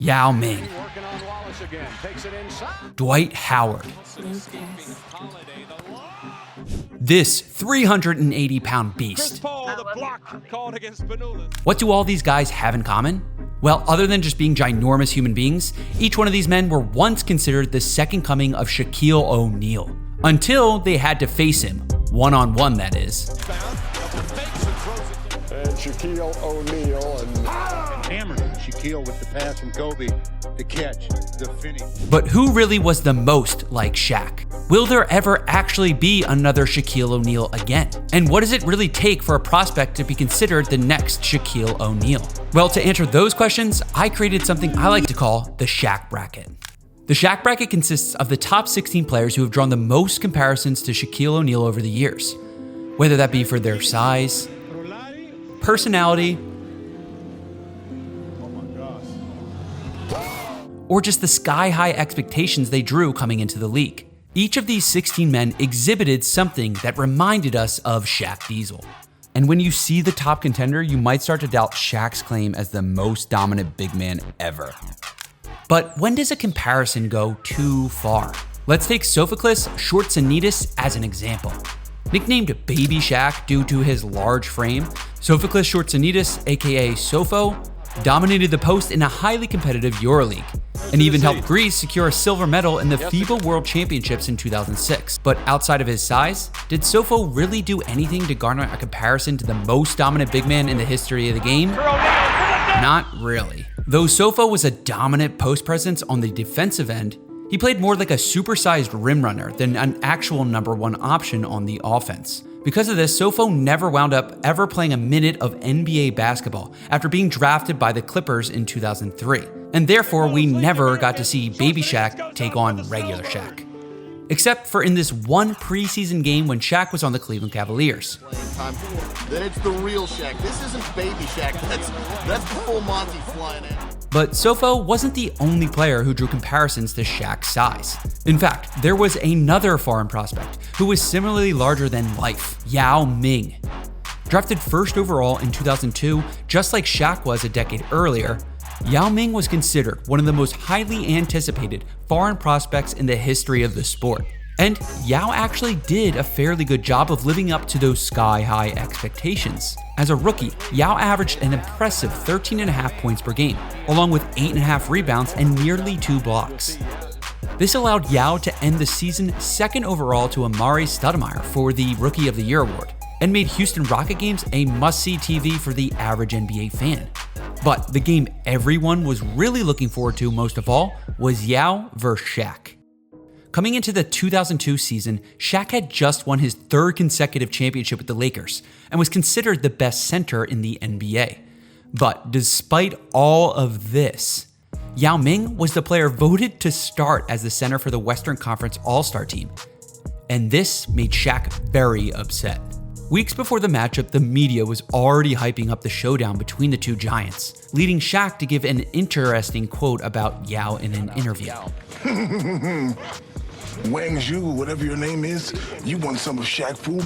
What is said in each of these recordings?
Yao Ming, Dwight Howard. This 380-pound beast. What do all these guys have in common? Well, other than just being ginormous human beings, each one of these men were once considered the second coming of Shaquille O'Neal, until they had to face him, one-on-one that is. And Shaquille O'Neal and hammered Shaquille with the pass from Kobe, the catch, the finish. But who really was the most like Shaq? Will there ever actually be another Shaquille O'Neal again? And what does it really take for a prospect to be considered the next Shaquille O'Neal? Well, to answer those questions, I created something I like to call the Shaq bracket. The Shaq bracket consists of the top 16 players who have drawn the most comparisons to Shaquille O'Neal over the years, whether that be for their size, personality, or just the sky-high expectations they drew coming into the league. Each of these 16 men exhibited something that reminded us of Shaq Diesel. And when you see the top contender, you might start to doubt Shaq's claim as the most dominant big man ever. But when does a comparison go too far? Let's take Sofoklis Shortsonidis as an example. Nicknamed Baby Shaq due to his large frame, Sofoklis Shortsonidis, aka Sofo, dominated the post in a highly competitive EuroLeague, and even helped Greece secure a silver medal in the FIBA World Championships in 2006. But outside of his size, did Sofo really do anything to garner a comparison to the most dominant big man in the history of the game? Not really. Though Sofo was a dominant post presence on the defensive end, he played more like a supersized rim runner than an actual number one option on the offense. Because of this, Sofo never wound up ever playing a minute of NBA basketball after being drafted by the Clippers in 2003. And therefore, we never got to see Baby Shaq take on regular Shaq. Except for in this one preseason game when Shaq was on the Cleveland Cavaliers. Then it's the real Shaq. This isn't Baby Shaq. That's the full Monty flying in. But Sofo wasn't the only player who drew comparisons to Shaq's size. In fact, there was another foreign prospect who was similarly larger than life, Yao Ming. Drafted first overall in 2002, just like Shaq was a decade earlier, Yao Ming was considered one of the most highly anticipated foreign prospects in the history of the sport. And Yao actually did a fairly good job of living up to those sky-high expectations. As a rookie, Yao averaged an impressive 13.5 points per game, along with 8.5 rebounds and nearly 2 blocks. This allowed Yao to end the season second overall to Amari Stoudemire for the Rookie of the Year award, and made Houston Rocket games a must-see TV for the average NBA fan. But the game everyone was really looking forward to most of all was Yao vs. Shaq. Coming into the 2002 season, Shaq had just won his third consecutive championship with the Lakers and was considered the best center in the NBA. But despite all of this, Yao Ming was the player voted to start as the center for the Western Conference All-Star team. And this made Shaq very upset. Weeks before the matchup, the media was already hyping up the showdown between the two giants, leading Shaq to give an interesting quote about Yao in an interview. Wang Zhu, whatever your name is, you want some of Shaq food?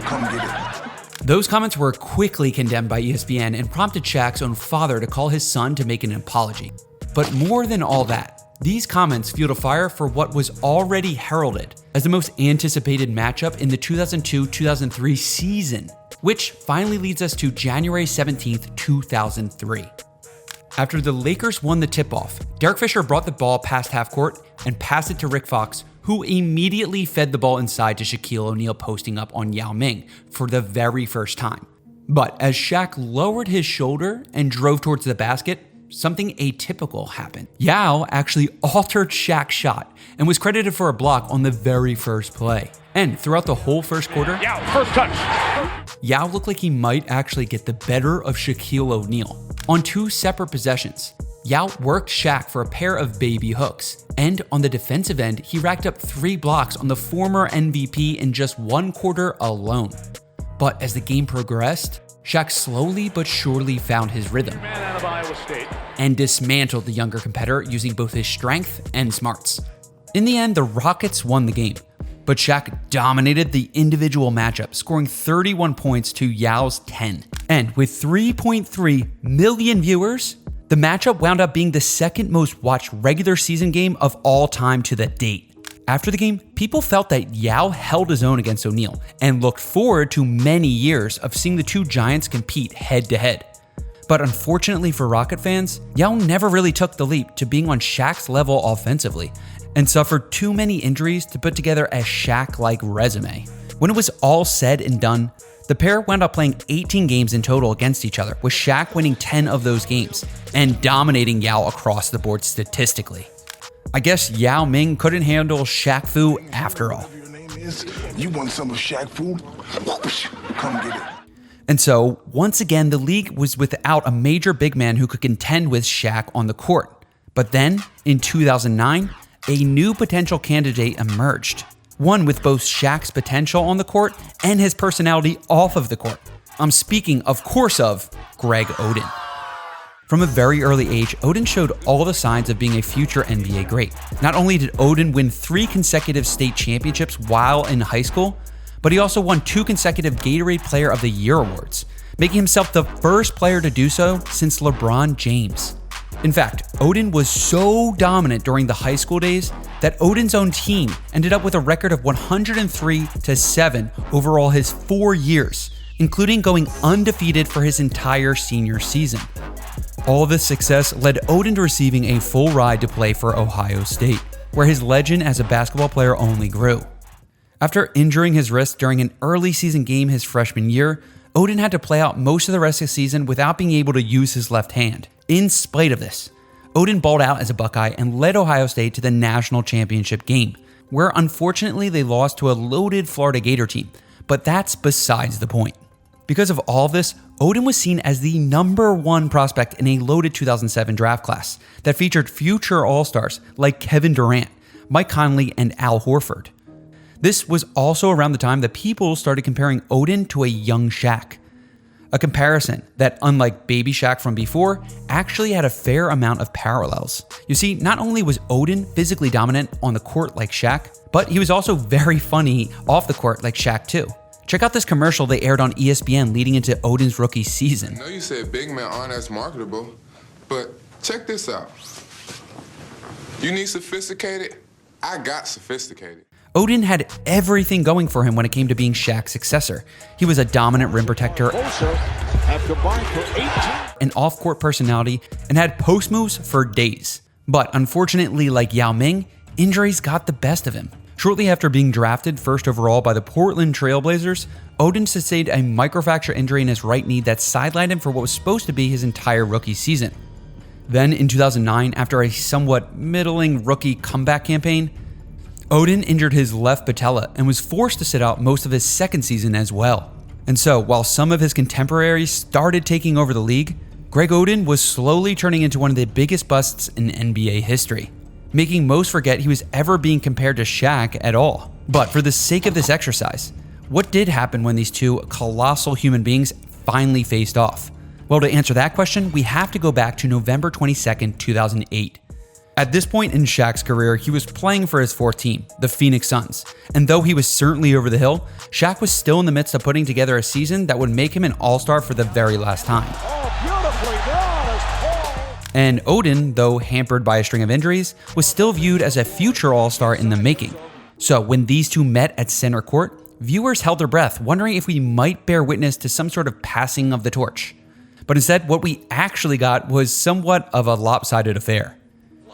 Come get it. Those comments were quickly condemned by ESPN and prompted Shaq's own father to call his son to make an apology. But more than all that, these comments fueled a fire for what was already heralded as the most anticipated matchup in the 2002-2003 season, which finally leads us to January 17th, 2003. After the Lakers won the tip-off, Derek Fisher brought the ball past half court and passed it to Rick Fox, who immediately fed the ball inside to Shaquille O'Neal posting up on Yao Ming for the very first time. But as Shaq lowered his shoulder and drove towards the basket, something atypical happened. Yao actually altered Shaq's shot and was credited for a block on the very first play. And throughout the whole first quarter, Yao, first touch. Yao looked like he might actually get the better of Shaquille O'Neal. On two separate possessions, Yao worked Shaq for a pair of baby hooks. And on the defensive end, he racked up 3 blocks on the former MVP in just 1 quarter alone. But as the game progressed, Shaq slowly but surely found his rhythm and dismantled the younger competitor using both his strength and smarts. In the end, the Rockets won the game, but Shaq dominated the individual matchup, scoring 31 points to Yao's 10. And with 3.3 million viewers, The matchup wound up being the second most watched regular season game of all time to the date. After the game, people felt that Yao held his own against O'Neal and looked forward to many years of seeing the two giants compete head to head. But unfortunately for Rocket fans, Yao never really took the leap to being on Shaq's level offensively and suffered too many injuries to put together a Shaq-like resume. When it was all said and done, the pair wound up playing 18 games in total against each other, with Shaq winning 10 of those games and dominating Yao across the board statistically. I guess Yao Ming couldn't handle Shaq Fu after all. Whatever your name is, you want some of Shaq food? Come get it. And so, once again, the league was without a major big man who could contend with Shaq on the court. But then, in 2009, a new potential candidate emerged. One with both Shaq's potential on the court and his personality off of the court. I'm speaking, of course, of Greg Oden. From a very early age, Oden showed all the signs of being a future NBA great. Not only did Oden win 3 consecutive state championships while in high school, but he also won 2 consecutive Gatorade Player of the Year awards, making himself the first player to do so since LeBron James. In fact, Oden was so dominant during the high school days that Oden's own team ended up with a record of 103-7 overall his 4 years, including going undefeated for his entire senior season. All this success led Oden to receiving a full ride to play for Ohio State, where his legend as a basketball player only grew. After injuring his wrist during an early season game his freshman year, Oden had to play out most of the rest of the season without being able to use his left hand. In spite of this, Oden balled out as a Buckeye and led Ohio State to the national championship game, where unfortunately they lost to a loaded Florida Gator team, but that's besides the point. Because of all of this, Oden was seen as the #1 prospect in a loaded 2007 draft class that featured future All-Stars like Kevin Durant, Mike Conley, and Al Horford. This was also around the time that people started comparing Oden to a young Shaq. A comparison that, unlike baby Shaq from before, actually had a fair amount of parallels. You see, not only was Oden physically dominant on the court like Shaq, but he was also very funny off the court like Shaq too. Check out this commercial they aired on ESPN leading into Oden's rookie season. I know you said big men aren't as marketable, but check this out. You need sophisticated? I got sophisticated. Oden had everything going for him when it came to being Shaq's successor. He was a dominant rim protector, an off-court personality, and had post moves for days. But unfortunately, like Yao Ming, injuries got the best of him. Shortly after being drafted first overall by the Portland Trail Blazers, Oden sustained a microfracture injury in his right knee that sidelined him for what was supposed to be his entire rookie season. Then in 2009, after a somewhat middling rookie comeback campaign, Oden injured his left patella and was forced to sit out most of his second season as well. And so, while some of his contemporaries started taking over the league, Greg Oden was slowly turning into one of the biggest busts in NBA history, making most forget he was ever being compared to Shaq at all. But for the sake of this exercise, what did happen when these two colossal human beings finally faced off? Well, to answer that question, we have to go back to November 22nd, 2008. At this point in Shaq's career, he was playing for his fourth team, the Phoenix Suns. And though he was certainly over the hill, Shaq was still in the midst of putting together a season that would make him an all-star for the very last time. And Oden, though hampered by a string of injuries, was still viewed as a future all-star in the making. So when these two met at center court, viewers held their breath, wondering if we might bear witness to some sort of passing of the torch. But instead, what we actually got was somewhat of a lopsided affair.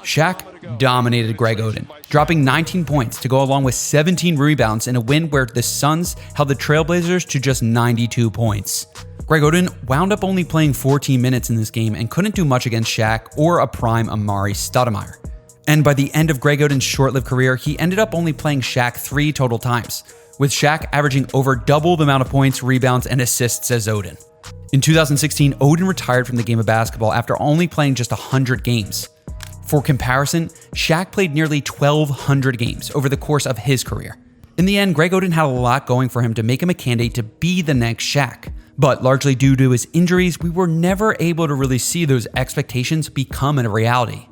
Shaq dominated Greg Oden, dropping 19 points to go along with 17 rebounds in a win where the Suns held the Trailblazers to just 92 points. Greg Oden wound up only playing 14 minutes in this game and couldn't do much against Shaq or a prime Amari Stoudemire. And by the end of Greg Oden's short-lived career, he ended up only playing Shaq 3 total times, with Shaq averaging over double the amount of points, rebounds, and assists as Oden. In 2016, Oden retired from the game of basketball after only playing just 100 games. For comparison, Shaq played nearly 1,200 games over the course of his career. In the end, Greg Oden had a lot going for him to make him a candidate to be the next Shaq. But largely due to his injuries, we were never able to really see those expectations become a reality.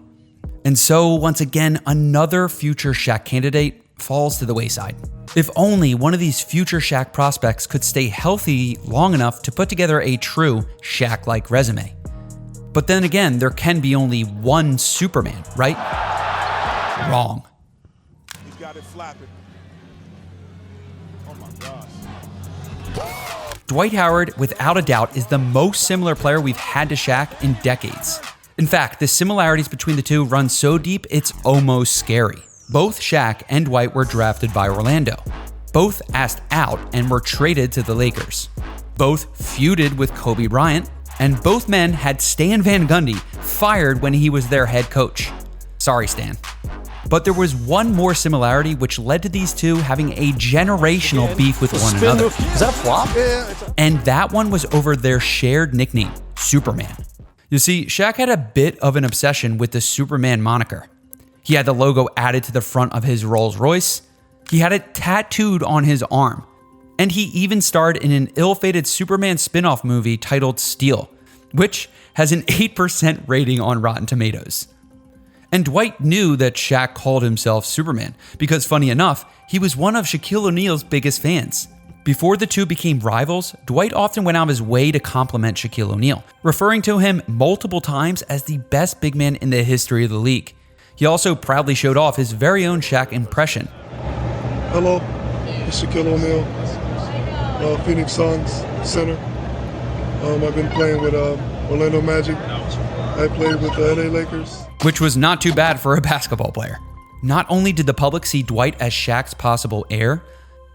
And so, once again, another future Shaq candidate falls to the wayside. If only one of these future Shaq prospects could stay healthy long enough to put together a true Shaq-like resume. But then again, there can be only one Superman, right? Wrong. He's got it flapping. Oh my gosh. Dwight Howard, without a doubt, is the most similar player we've had to Shaq in decades. In fact, the similarities between the two run so deep, it's almost scary. Both Shaq and Dwight were drafted by Orlando. Both asked out and were traded to the Lakers. Both feuded with Kobe Bryant, and both men had Stan Van Gundy fired when he was their head coach. Sorry, Stan. But there was one more similarity which led to these two having a generational beef with one another. Is that a flop? And that one was over their shared nickname, Superman. You see, Shaq had a bit of an obsession with the Superman moniker. He had the logo added to the front of his Rolls Royce. He had it tattooed on his arm. And he even starred in an ill-fated Superman spin-off movie titled Steel, which has an 8% rating on Rotten Tomatoes. And Dwight knew that Shaq called himself Superman because, funny enough, he was one of Shaquille O'Neal's biggest fans. Before the two became rivals, Dwight often went out of his way to compliment Shaquille O'Neal, referring to him multiple times as the best big man in the history of the league. He also proudly showed off his very own Shaq impression. Hello, it's Shaquille O'Neal, Phoenix Suns center. I've been playing with Orlando Magic. I played with the LA Lakers. Which was not too bad for a basketball player. Not only did the public see Dwight as Shaq's possible heir,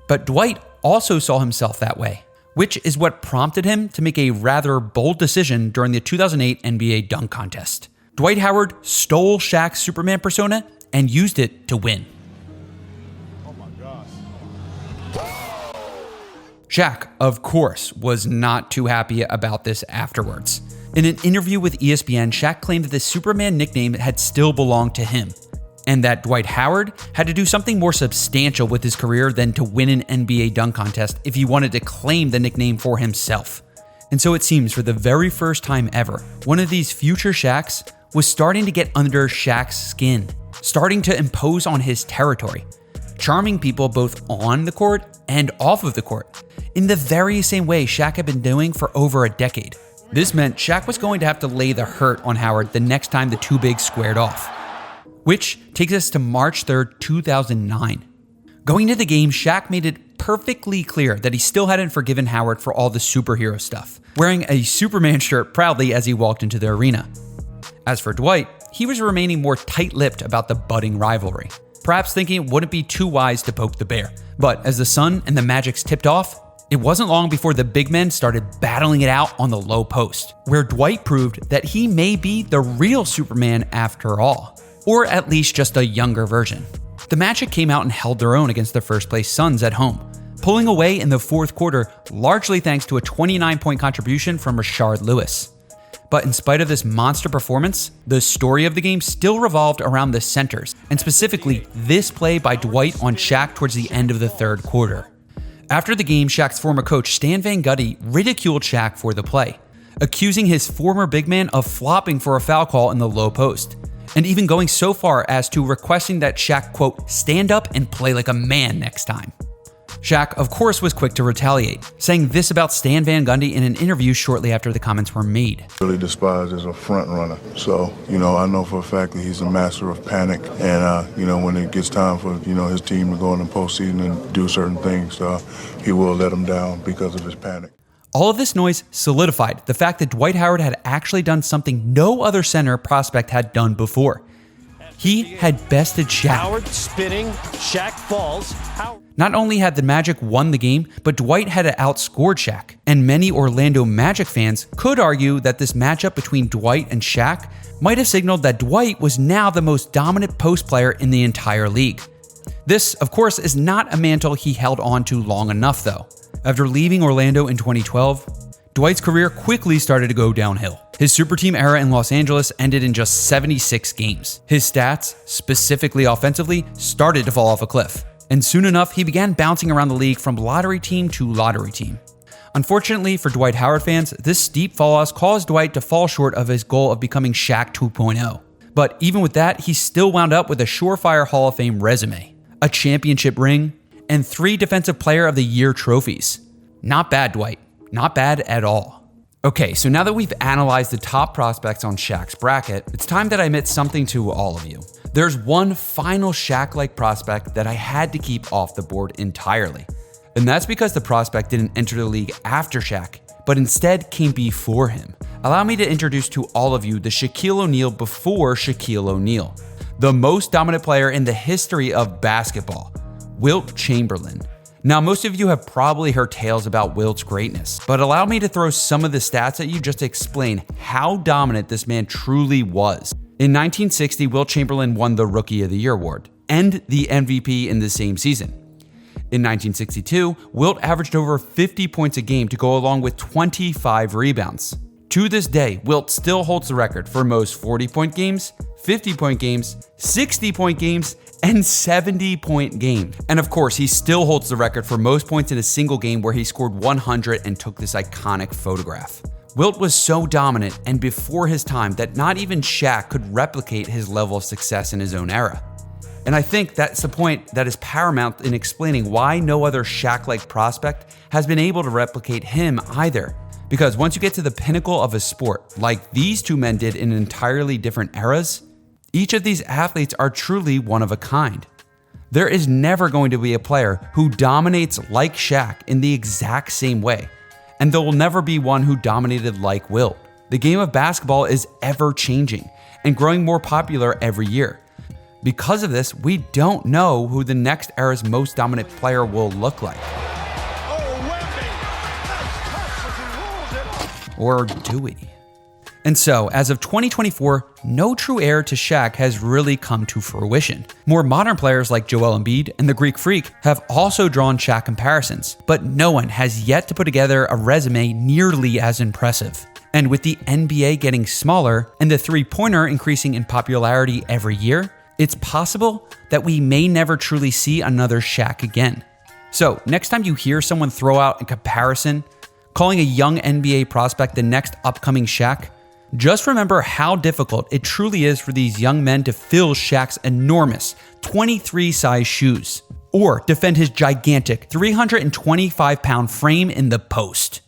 but Dwight also saw himself that way, which is what prompted him to make a rather bold decision during the 2008 NBA dunk contest. Dwight Howard stole Shaq's Superman persona and used it to win. Oh my gosh. Shaq, of course, was not too happy about this afterwards. In an interview with ESPN, Shaq claimed that the Superman nickname had still belonged to him, and that Dwight Howard had to do something more substantial with his career than to win an NBA dunk contest if he wanted to claim the nickname for himself. And so it seems for the very first time ever, one of these future Shaqs was starting to get under Shaq's skin, starting to impose on his territory, charming people both on the court and off of the court, in the very same way Shaq had been doing for over a decade. This meant Shaq was going to have to lay the hurt on Howard the next time the two bigs squared off. Which takes us to March 3rd, 2009. Going to the game, Shaq made it perfectly clear that he still hadn't forgiven Howard for all the superhero stuff, wearing a Superman shirt proudly as he walked into the arena. As for Dwight, he was remaining more tight-lipped about the budding rivalry, perhaps thinking it wouldn't be too wise to poke the bear. But as the Sun and the Magics tipped off, it wasn't long before the big men started battling it out on the low post, where Dwight proved that he may be the real Superman after all, or at least just a younger version. The Magic came out and held their own against the first-place Suns at home, pulling away in the fourth quarter largely thanks to a 29-point contribution from Rashard Lewis. But in spite of this monster performance, the story of the game still revolved around the centers, and specifically this play by Dwight on Shaq towards the end of the third quarter. After the game, Shaq's former coach Stan Van Gundy ridiculed Shaq for the play, accusing his former big man of flopping for a foul call in the low post, and even going so far as to requesting that Shaq, quote, stand up and play like a man next time. Shaq, of course, was quick to retaliate, saying this about Stan Van Gundy in an interview shortly after the comments were made. Really despised as a front runner. So, I know for a fact that he's a master of panic. And, when it gets time for, his team to go in the postseason and do certain things, he will let them down because of his panic. All of this noise solidified the fact that Dwight Howard had actually done something no other center prospect had done before. He had bested Shaq. Howard spinning, Shaq falls. Not only had the Magic won the game, but Dwight had outscored Shaq. And many Orlando Magic fans could argue that this matchup between Dwight and Shaq might have signaled that Dwight was now the most dominant post player in the entire league. This, of course, is not a mantle he held on to long enough, though. After leaving Orlando in 2012, Dwight's career quickly started to go downhill. His super team era in Los Angeles ended in just 76 games. His stats, specifically offensively, started to fall off a cliff. And soon enough, he began bouncing around the league from lottery team to lottery team. Unfortunately for Dwight Howard fans, this steep falloff caused Dwight to fall short of his goal of becoming Shaq 2.0. But even with that, he still wound up with a surefire Hall of Fame resume, a championship ring, and 3 Defensive Player of the Year trophies. Not bad, Dwight. Not bad at all. Okay, so now that we've analyzed the top prospects on Shaq's bracket, it's time that I admit something to all of you. There's one final Shaq-like prospect that I had to keep off the board entirely. And that's because the prospect didn't enter the league after Shaq, but instead came before him. Allow me to introduce to all of you the Shaquille O'Neal before Shaquille O'Neal, the most dominant player in the history of basketball, Wilt Chamberlain. Now, most of you have probably heard tales about Wilt's greatness, but allow me to throw some of the stats at you just to explain how dominant this man truly was. In 1960, Wilt Chamberlain won the Rookie of the Year award and the MVP in the same season. In 1962, Wilt averaged over 50 points a game to go along with 25 rebounds. To this day, Wilt still holds the record for most 40-point games, 50-point games, 60-point games, and 70-point games. And of course, he still holds the record for most points in a single game where he scored 100 and took this iconic photograph. Wilt was so dominant and before his time that not even Shaq could replicate his level of success in his own era. And I think that's the point that is paramount in explaining why no other Shaq-like prospect has been able to replicate him either. Because once you get to the pinnacle of a sport, like these two men did in entirely different eras, each of these athletes are truly one of a kind. There is never going to be a player who dominates like Shaq in the exact same way, and there will never be one who dominated like Wilt. The game of basketball is ever changing and growing more popular every year. Because of this, we don't know who the next era's most dominant player will look like. Or do we? And so, as of 2024, no true heir to Shaq has really come to fruition. More modern players like Joel Embiid and the Greek Freak have also drawn Shaq comparisons, but no one has yet to put together a resume nearly as impressive. And with the NBA getting smaller and the three-pointer increasing in popularity every year, it's possible that we may never truly see another Shaq again. So, next time you hear someone throw out a comparison, calling a young NBA prospect the next upcoming Shaq, just remember how difficult it truly is for these young men to fill Shaq's enormous 23-size shoes or defend his gigantic 325-pound frame in the post.